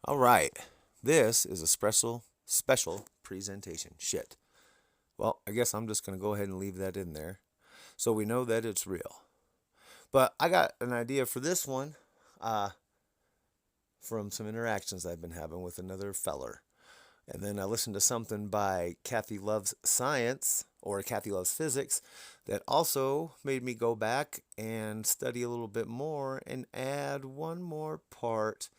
All right, this is a special presentation. Shit. Well, I guess I'm just going to go ahead and leave that in there so we know that it's real. But I got an idea for this one uh, from some interactions I've been having with another feller. And then I listened to something by Kathy Loves Science or Kathy Loves Physics that also made me go back and study a little bit more and add one more part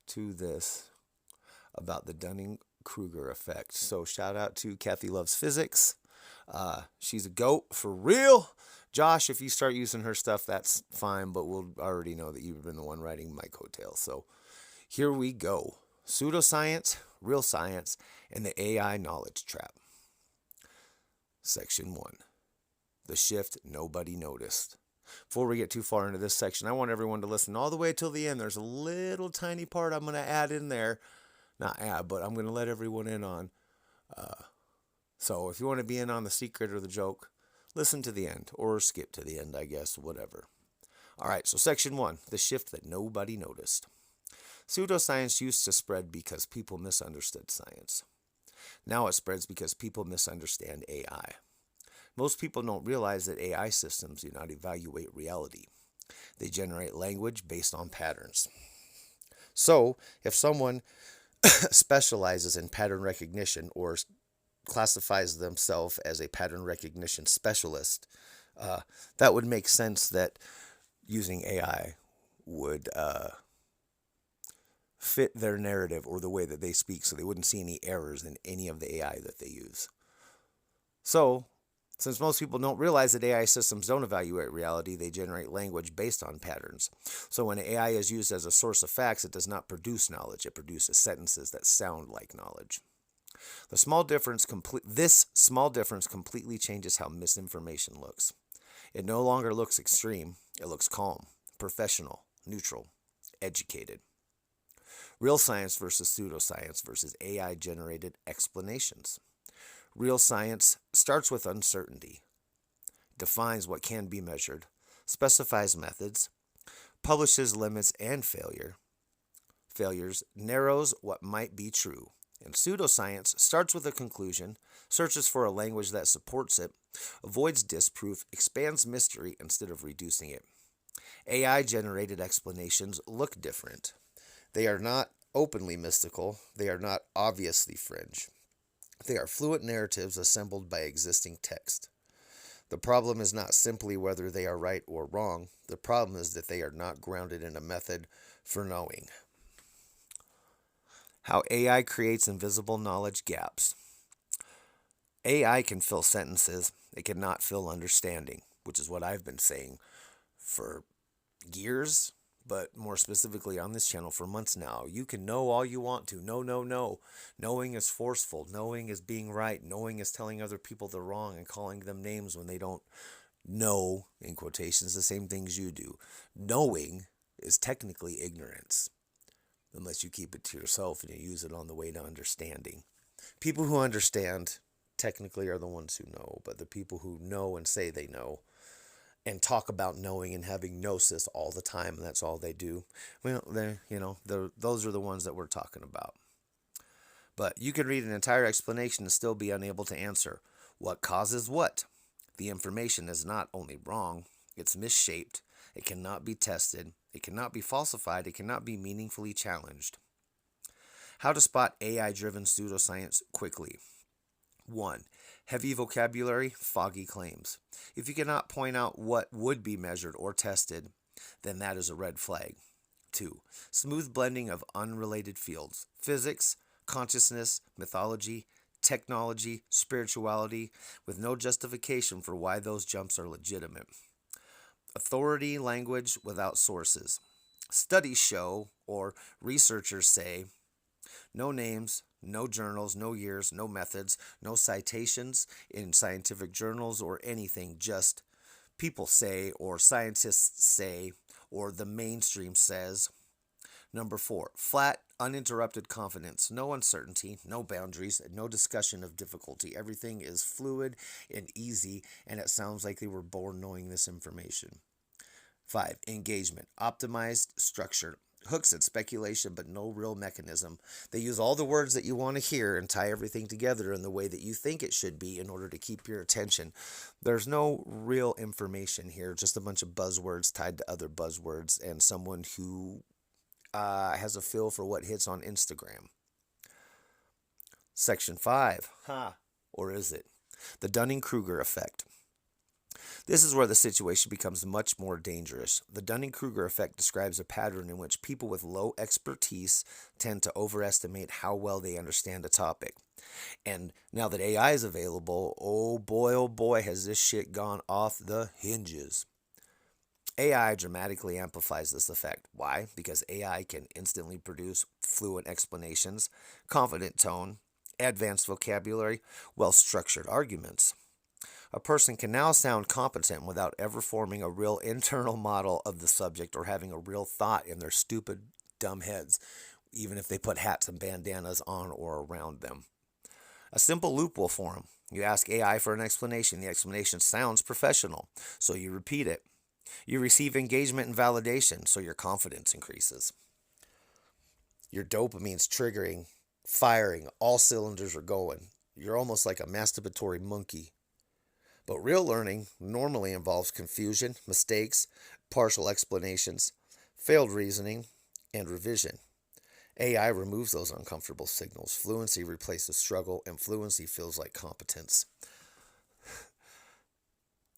to this about the Dunning-Kruger effect. So shout out to Kathy Loves Physics. She's a goat for real. Josh, if you start using her stuff, that's fine, but we'll already know that you've been the one writing my coattails. So here we go. Pseudoscience, real science, and the AI knowledge trap. Section 1. The shift nobody noticed. Before we get too far into this section, I want everyone to listen all the way till the end. There's a little tiny part I'm going to add in there. Not add, but I'm going to let everyone in on. So if you want to be in on the secret or the joke, listen to the end or skip to the end, I guess, whatever. All right, so section 1, the shift that nobody noticed. Pseudoscience used to spread because people misunderstood science. Now it spreads because people misunderstand AI. Most people don't realize that AI systems do not evaluate reality. They generate language based on patterns. So, if someone specializes in pattern recognition or classifies themselves as a pattern recognition specialist, that would make sense that using AI would fit their narrative or the way that they speak, so they wouldn't see any errors in any of the AI that they use. So, since most people don't realize that AI systems don't evaluate reality, they generate language based on patterns. So when AI is used as a source of facts, it does not produce knowledge. It produces sentences that sound like knowledge. This small difference completely changes how misinformation looks. It no longer looks extreme. It looks calm, professional, neutral, educated. Real science versus pseudoscience versus AI-generated explanations. Real science starts with uncertainty, defines what can be measured, specifies methods, publishes limits and failures, narrows what might be true. And pseudoscience starts with a conclusion, searches for a language that supports it, avoids disproof, expands mystery instead of reducing it. AI-generated explanations look different. They are not openly mystical. They are not obviously fringe. They are fluent narratives assembled by existing text. The problem is not simply whether they are right or wrong. The problem is that they are not grounded in a method for knowing. How AI creates invisible knowledge gaps. AI can fill sentences. It cannot fill understanding, which is what I've been saying for years, but more specifically on this channel for months now. You can know all you want to. No. Knowing is forceful. Knowing is being right. Knowing is telling other people they're wrong and calling them names when they don't know, in quotations, the same things you do. Knowing is technically ignorance, unless you keep it to yourself and you use it on the way to understanding. People who understand technically are the ones who know, but the people who know and say they know and talk about knowing and having gnosis all the time, and that's all they do, well, those are the ones that we're talking about. But you can read an entire explanation and still be unable to answer what causes what. The information is not only wrong, it's misshaped, it cannot be tested, it cannot be falsified, it cannot be meaningfully challenged. How to spot AI-driven pseudoscience quickly. 1. Heavy vocabulary, foggy claims. If you cannot point out what would be measured or tested, then that is a red flag. 2. Smooth blending of unrelated fields. Physics, consciousness, mythology, technology, spirituality, with no justification for why those jumps are legitimate. Authority language without sources. Studies show, or researchers say, no names, no journals, no years, no methods, no citations in scientific journals or anything, just people say or scientists say or the mainstream says. Number 4, flat, uninterrupted confidence, no uncertainty, no boundaries, no discussion of difficulty. Everything is fluid and easy, and it sounds like they were born knowing this information. 5, engagement, optimized structure, hooks at speculation, but no real mechanism. They use all the words that you want to hear and tie everything together in the way that you think it should be in order to keep your attention. There's no real information here, just a bunch of buzzwords tied to other buzzwords and someone who has a feel for what hits on Instagram. Section 5. Or is it? The Dunning-Kruger effect. This is where the situation becomes much more dangerous. The Dunning-Kruger effect describes a pattern in which people with low expertise tend to overestimate how well they understand a topic. And now that AI is available, oh boy, has this shit gone off the hinges. AI dramatically amplifies this effect. Why? Because AI can instantly produce fluent explanations, confident tone, advanced vocabulary, well-structured arguments. A person can now sound competent without ever forming a real internal model of the subject or having a real thought in their stupid, dumb heads, even if they put hats and bandanas on or around them. A simple loop will form. You ask AI for an explanation. The explanation sounds professional, so you repeat it. You receive engagement and validation, so your confidence increases. Your dopamine's triggering, firing, all cylinders are going. You're almost like a masturbatory monkey. But real learning normally involves confusion, mistakes, partial explanations, failed reasoning, and revision. AI removes those uncomfortable signals. Fluency replaces struggle, and fluency feels like competence.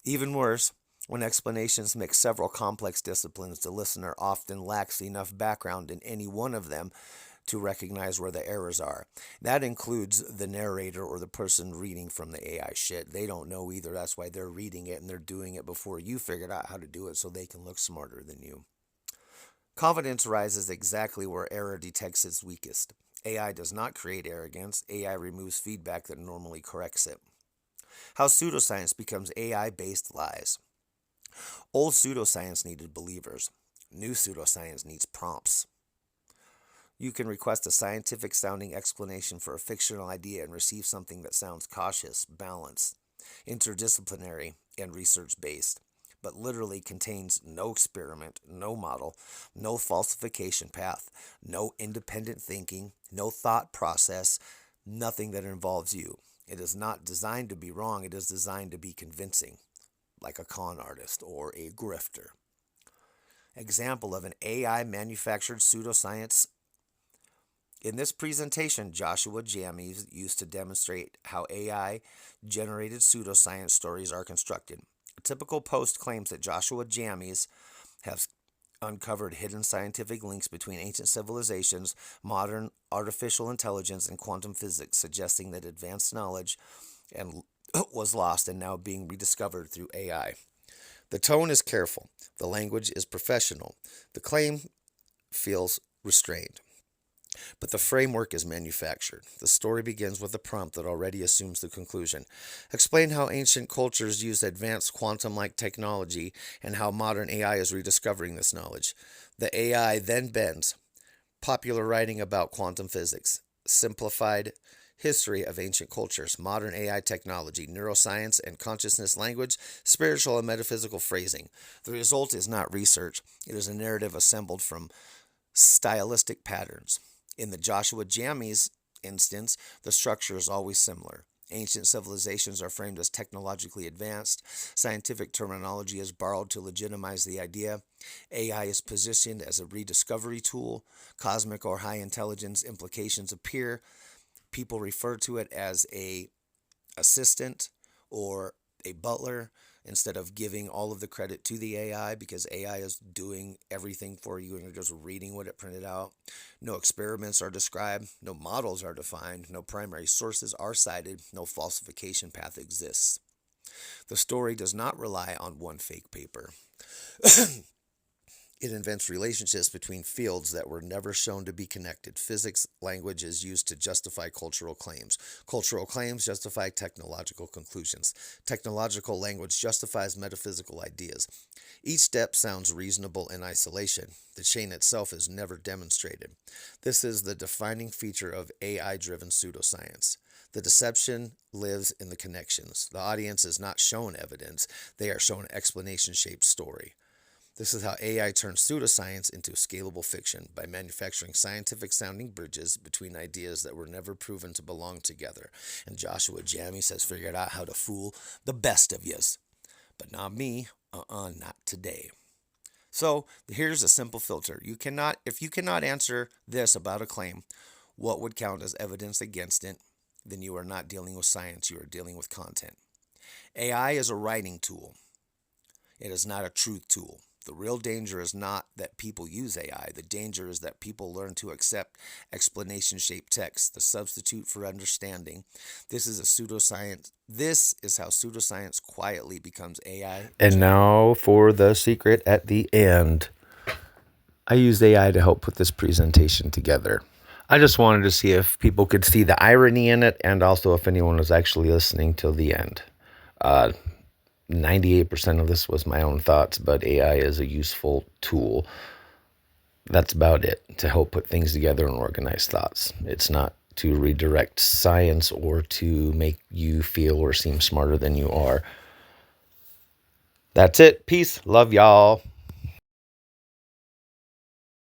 Even worse, when explanations mix several complex disciplines, the listener often lacks enough background in any one of them to recognize where the errors are. That includes the narrator or the person reading from the AI shit. They don't know either. That's why they're reading it and they're doing it before you figured out how to do it so they can look smarter than you. Confidence rises exactly where error detects its weakest. AI does not create arrogance. AI removes feedback that normally corrects it. How pseudoscience becomes AI-based lies. Old pseudoscience needed believers. New pseudoscience needs prompts. You can request a scientific-sounding explanation for a fictional idea and receive something that sounds cautious, balanced, interdisciplinary, and research-based, but literally contains no experiment, no model, no falsification path, no independent thinking, no thought process, nothing that involves you. It is not designed to be wrong. It is designed to be convincing, like a con artist or a grifter. Example of an AI-manufactured pseudoscience. In this presentation, Joshua Jammies used to demonstrate how AI-generated pseudoscience stories are constructed. A typical post claims that Joshua Jammies has uncovered hidden scientific links between ancient civilizations, modern artificial intelligence, and quantum physics, suggesting that advanced knowledge was lost and now being rediscovered through AI. The tone is careful. The language is professional. The claim feels restrained. But the framework is manufactured. The story begins with a prompt that already assumes the conclusion. Explain how ancient cultures used advanced quantum-like technology and how modern AI is rediscovering this knowledge. The AI then bends. Popular writing about quantum physics. Simplified history of ancient cultures. Modern AI technology. Neuroscience and consciousness language. Spiritual and metaphysical phrasing. The result is not research. It is a narrative assembled from stylistic patterns. In the Joshua Jammies instance, the structure is always similar. Ancient civilizations are framed as technologically advanced. Scientific terminology is borrowed to legitimize the idea. AI is positioned as a rediscovery tool. Cosmic or high intelligence implications appear. People refer to it as a assistant or a butler instead of giving all of the credit to the AI, because AI is doing everything for you and you're just reading what it printed out. No experiments are described, no models are defined, no primary sources are cited, no falsification path exists. The story does not rely on one fake paper. It invents relationships between fields that were never shown to be connected. Physics language is used to justify cultural claims. Cultural claims justify technological conclusions. Technological language justifies metaphysical ideas. Each step sounds reasonable in isolation. The chain itself is never demonstrated. This is the defining feature of AI-driven pseudoscience. The deception lives in the connections. The audience is not shown evidence. They are shown an explanation-shaped story. This is how AI turns pseudoscience into scalable fiction by manufacturing scientific sounding bridges between ideas that were never proven to belong together. And Joshua Jammies has figured out how to fool the best of yous. But not me. Not today. So here's a simple filter. If you cannot answer this about a claim, what would count as evidence against it, then you are not dealing with science, you are dealing with content. AI is a writing tool. It is not a truth tool. The real danger is not that people use AI. The danger is that people learn to accept explanation-shaped text, the substitute for understanding. This is how pseudoscience quietly becomes AI. And now for the secret at the end. I used AI to help put this presentation together. I just wanted to see if people could see the irony in it, and also if anyone was actually listening till the end. 98% of this was my own thoughts, but AI is a useful tool. That's about it, to help put things together and organize thoughts. It's not to redirect science or to make you feel or seem smarter than you are. That's it. Peace. Love y'all.